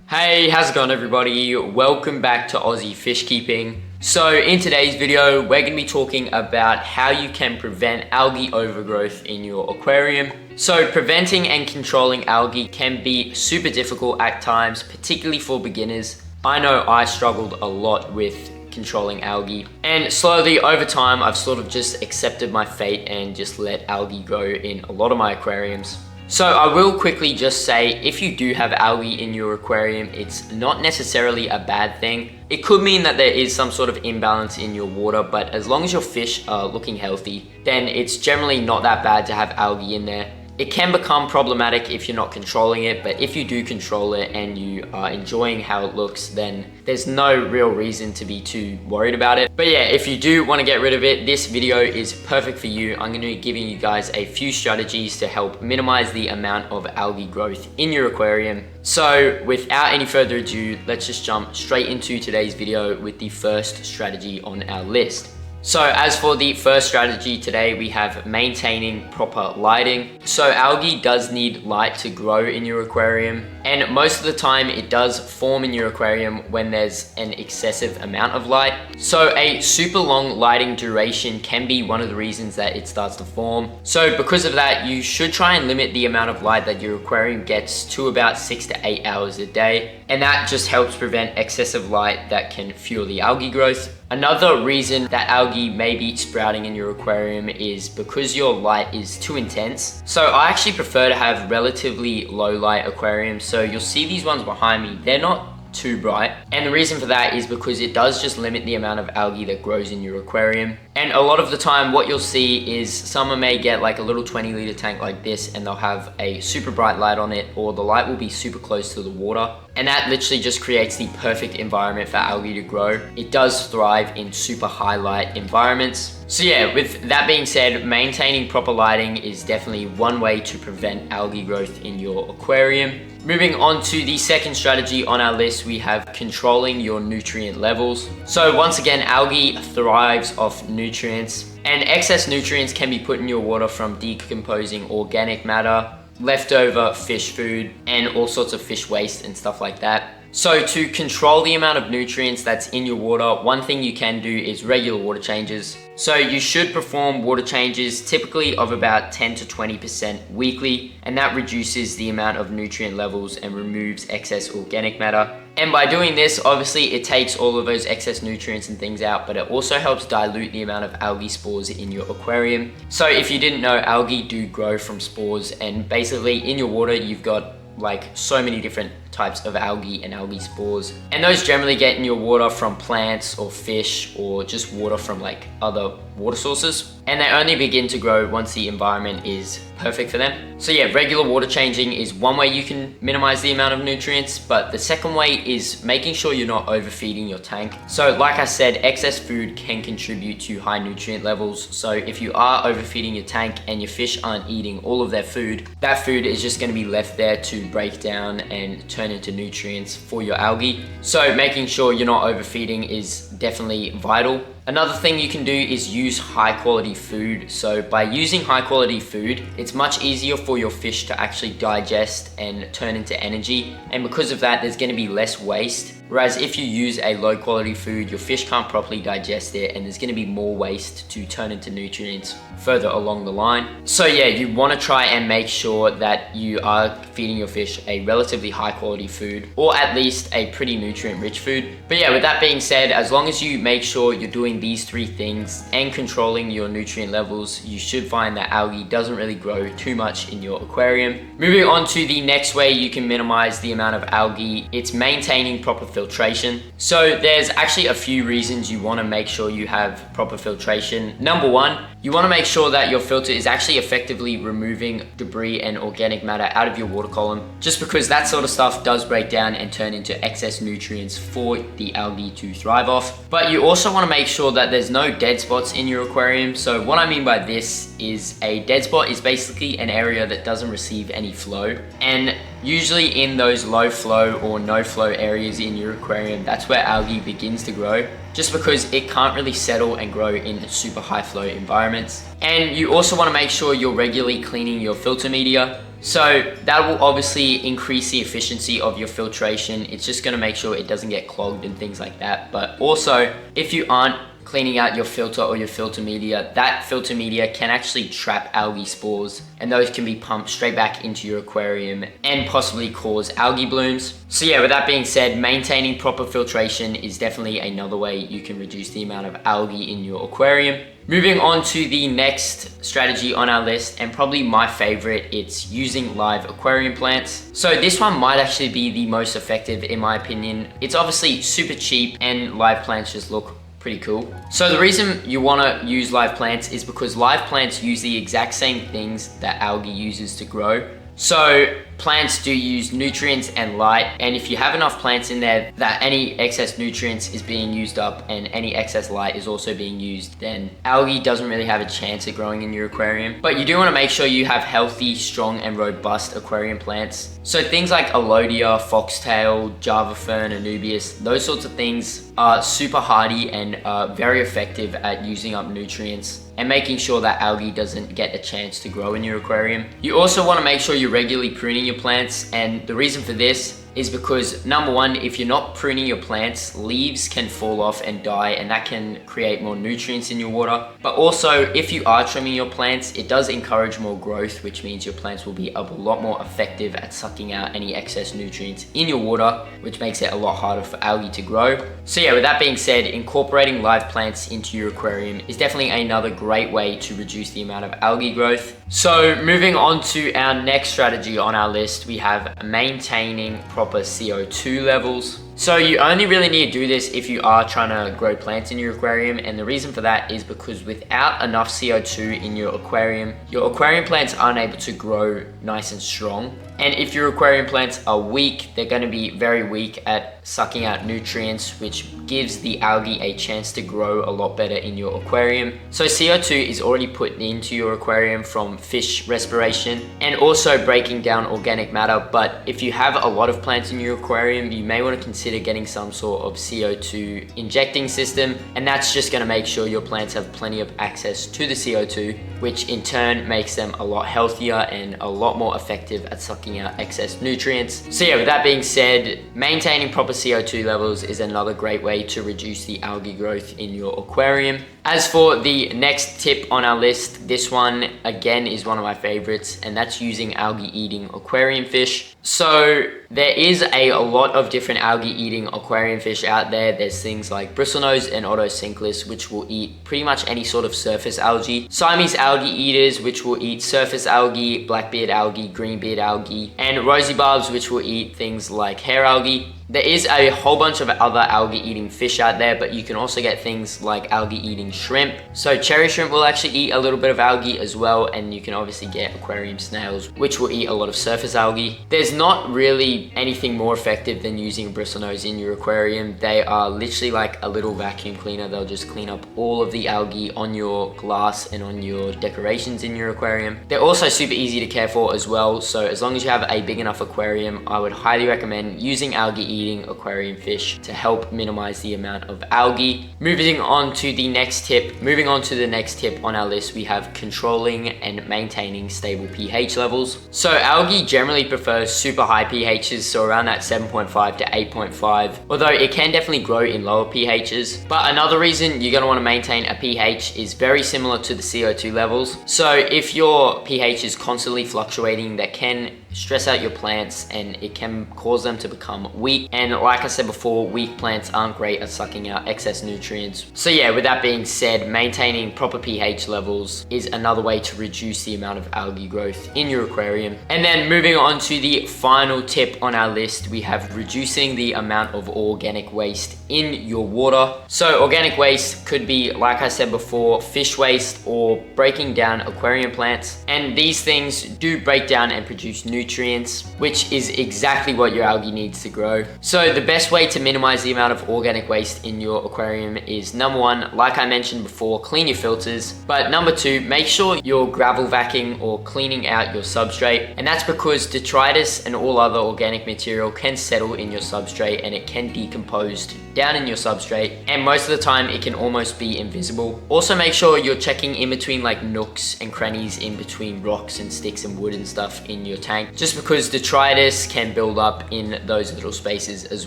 Hey, how's it going everybody? Welcome back to Aussie Fish Keeping. So in today's video, we're going to be talking about how you can prevent algae overgrowth in your aquarium. So preventing and controlling algae can be super difficult at times, particularly for beginners. I know I struggled a lot with controlling algae, and slowly over time I've sort of just accepted my fate and just let algae grow in a lot of my aquariums. So I will quickly just say, if you do have algae in your aquarium, it's not necessarily a bad thing. It could mean that there is some sort of imbalance in your water, but as long as your fish are looking healthy, then it's generally not that bad to have algae in there. It can become problematic if you're not controlling it, but if you do control it and you are enjoying how it looks, then there's no real reason to be too worried about it. But yeah, if you do want to get rid of it, this video is perfect for you. I'm going to be giving you guys a few strategies to help minimize the amount of algae growth in your aquarium. So without any further ado, let's just jump straight into today's video with the first strategy on our list. So as for the first strategy today, we have maintaining proper lighting. So algae does need light to grow in your aquarium, and most of the time it does form in your aquarium when there's an excessive amount of light. So a super long lighting duration can be one of the reasons that it starts to form. So because of that, you should try and limit the amount of light that your aquarium gets to about 6 to 8 hours a day, and that just helps prevent excessive light that can fuel the algae growth. Another reason that algae may be sprouting in your aquarium is because your light is too intense. So I actually prefer to have relatively low light aquariums. So you'll see these ones behind me, they're not too bright, and the reason for that is because it does just limit the amount of algae that grows in your aquarium. And a lot of the time what you'll see is someone may get like a little 20-liter tank like this, and they'll have a super bright light on it, or the light will be super close to the water, and that literally just creates the perfect environment for algae to grow. It does thrive in super high light environments. So yeah, with that being said, maintaining proper lighting is definitely one way to prevent algae growth in your aquarium. Moving on to the second strategy on our list, we have controlling your nutrient levels. So once again, algae thrives off nutrients, and excess nutrients can be put in your water from decomposing organic matter, leftover fish food, and all sorts of fish waste and stuff like that. So to control the amount of nutrients that's in your water, one thing you can do is regular water changes. So you should perform water changes typically of about 10 to 20% weekly, and that reduces the amount of nutrient levels and removes excess organic matter. And by doing this, obviously it takes all of those excess nutrients and things out, but it also helps dilute the amount of algae spores in your aquarium. So if you didn't know, algae do grow from spores, and basically in your water you've got like so many different types of algae and algae spores, and those generally get in your water from plants or fish or just water from like other water sources, and they only begin to grow once the environment is perfect for them. So yeah, regular water changing is one way you can minimize the amount of nutrients, but the second way is making sure you're not overfeeding your tank. So like I said, excess food can contribute to high nutrient levels. So if you are overfeeding your tank and your fish aren't eating all of their food, that food is just going to be left there to break down and turn into nutrients for your algae. So making sure you're not overfeeding is definitely vital. Another thing you can do is use high quality food. So by using high quality food, it's much easier for your fish to actually digest and turn into energy. And because of that, there's going to be less waste. Whereas if you use a low quality food, your fish can't properly digest it, and there's going to be more waste to turn into nutrients further along the line. So yeah, you want to try and make sure that you are feeding your fish a relatively high quality food, or at least a pretty nutrient rich food. But yeah, with that being said, as long as you make sure you're doing these three things and controlling your nutrient levels, you should find that algae doesn't really grow too much in your aquarium. Moving on to the next way you can minimize the amount of algae, it's maintaining proper filtration. So there's actually a few reasons you want to make sure you have proper filtration. Number one, you want to make sure that your filter is actually effectively removing debris and organic matter out of your water column, just because that sort of stuff does break down and turn into excess nutrients for the algae to thrive off. But you also want to make sure that there's no dead spots in your aquarium. So what I mean by this is, a dead spot is basically an area that doesn't receive any flow, and Usually in those low flow or no flow areas in your aquarium, that's where algae begins to grow, just because it can't really settle and grow in super high flow environments. And you also want to make sure you're regularly cleaning your filter media. So that will obviously increase the efficiency of your filtration. It's just going to make sure it doesn't get clogged and things like that. But also, if you aren't cleaning out your filter or your filter media, that filter media can actually trap algae spores, and those can be pumped straight back into your aquarium and possibly cause algae blooms. So yeah, with that being said, maintaining proper filtration is definitely another way you can reduce the amount of algae in your aquarium. Moving on to the next strategy on our list, and probably my favorite, it's using live aquarium plants. So this one might actually be the most effective in my opinion. It's obviously super cheap and live plants just look pretty cool. So the reason you want to use live plants is because live plants use the exact same things that algae uses to grow. So plants do use nutrients and light, and if you have enough plants in there that any excess nutrients is being used up and any excess light is also being used, then algae doesn't really have a chance at growing in your aquarium. But you do want to make sure you have healthy, strong and robust aquarium plants. So things like Alodia, foxtail, Java fern, Anubias, those sorts of things are super hardy and very effective at using up nutrients and making sure that algae doesn't get a chance to grow in your aquarium. You also want to make sure you're regularly pruning your plants, and the reason for this is because number one, if you're not pruning your plants, leaves can fall off and die, and that can create more nutrients in your water. But also, if you are trimming your plants, it does encourage more growth, which means your plants will be a lot more effective at sucking out any excess nutrients in your water, which makes it a lot harder for algae to grow. So yeah, with that being said, incorporating live plants into your aquarium is definitely another great way to reduce the amount of algae growth. So moving on to our next strategy on our list, we have maintaining proper CO2 levels. So you only really need to do this if you are trying to grow plants in your aquarium, and the reason for that is because without enough CO2 in your aquarium plants aren't able to grow nice and strong. And if your aquarium plants are weak, they're going to be very weak at sucking out nutrients, which gives the algae a chance to grow a lot better in your aquarium. So CO2 is already put into your aquarium from fish respiration and also breaking down organic matter. But if you have a lot of plants in your aquarium, you may want to consider getting some sort of CO2 injecting system, and that's just going to make sure your plants have plenty of access to the CO2, which in turn makes them a lot healthier and a lot more effective at sucking out excess nutrients. So yeah, with that being said, maintaining proper CO2 levels is another great way to reduce the algae growth in your aquarium. As for the next tip on our list, this one again is one of my favorites, and that's using algae eating aquarium fish. So there is a lot of different algae eating aquarium fish out there. There's things like bristlenose and otocinclus, which will eat pretty much any sort of surface algae. Siamese algae eaters, which will eat surface algae, blackbeard algae, greenbeard algae, and rosy barbs, which will eat things like hair algae. There is a whole bunch of other algae eating fish out there, but you can also get things like algae eating shrimp. So cherry shrimp will actually eat a little bit of algae as well, and you can obviously get aquarium snails, which will eat a lot of surface algae. There's not really anything more effective than using bristlenose in your aquarium. They are literally like a little vacuum cleaner. They'll just clean up all of the algae on your glass and on your decorations in your aquarium. They're also super easy to care for as well, so as long as you have a big enough aquarium, I would highly recommend using algae eating aquarium fish to help minimize the amount of algae. Moving on to the next tip on our list, we have controlling and maintaining stable pH levels. So algae generally prefers super high pHs, so around that 7.5 to 8.5, although it can definitely grow in lower pHs. But another reason you're going to want to maintain a pH is very similar to the CO2 levels. So if your pH is constantly fluctuating, that can stress out your plants and it can cause them to become weak. And like I said before, weak plants aren't great at sucking out excess nutrients. So yeah, with that being said, maintaining proper pH levels is another way to reduce the amount of algae growth in your aquarium. And then moving on to the final tip on our list, we have reducing the amount of organic waste in your water. So organic waste could be, like I said before, fish waste or breaking down aquarium plants. And these things do break down and produce nutrients nutrients, which is exactly what your algae needs to grow. So the best way to minimize the amount of organic waste in your aquarium is, number one, like I mentioned before, clean your filters. But number two, make sure you're gravel vacuuming or cleaning out your substrate. And that's because detritus and all other organic material can settle in your substrate and it can decompose down in your substrate. And most of the time it can almost be invisible. Also make sure you're checking in between like nooks and crannies in between rocks and sticks and wood and stuff in your tank, just because detritus can build up in those little spaces as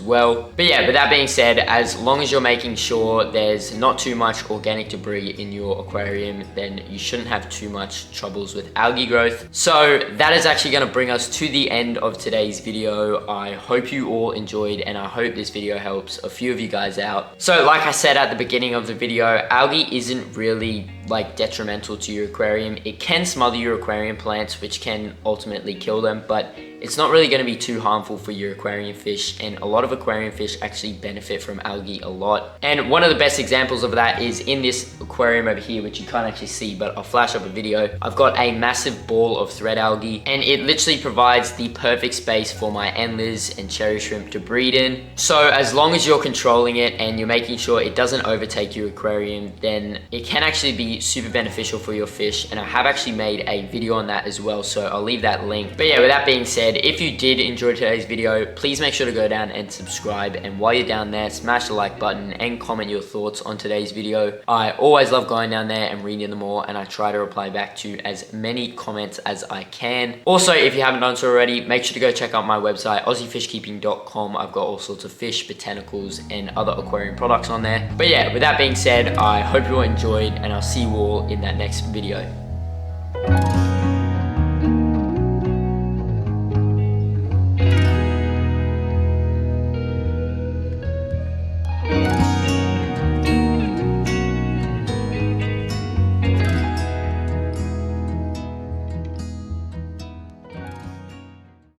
well. But yeah, with that being said, as long as you're making sure there's not too much organic debris in your aquarium, then you shouldn't have too much troubles with algae growth. So that is actually going to bring us to the end of today's video. I hope you all enjoyed, and I hope this video helps a few of you guys out. So like I said at the beginning of the video, algae isn't really like detrimental to your aquarium. It can smother your aquarium plants, which can ultimately kill them, but it's not really going to be too harmful for your aquarium fish, and a lot of aquarium fish actually benefit from algae a lot. And one of the best examples of that is in this aquarium over here, which you can't actually see, but I'll flash up a video. I've got a massive ball of thread algae, and it literally provides the perfect space for my endlers and cherry shrimp to breed in. So as long as you're controlling it and you're making sure it doesn't overtake your aquarium, then it can actually be super beneficial for your fish. And I have actually made a video on that as well, so I'll leave that link. But yeah, with that being said, if you did enjoy today's video, please make sure to go down and subscribe. And while you're down there, smash the like button and comment your thoughts on today's video. I always love going down there and reading them all, and I try to reply back to as many comments as I can. Also, if you haven't done so already, make sure to go check out my website, aussiefishkeeping.com. I've got all sorts of fish, botanicals, and other aquarium products on there. But yeah, with that being said, I hope you all enjoyed, and I'll see you all in that next video.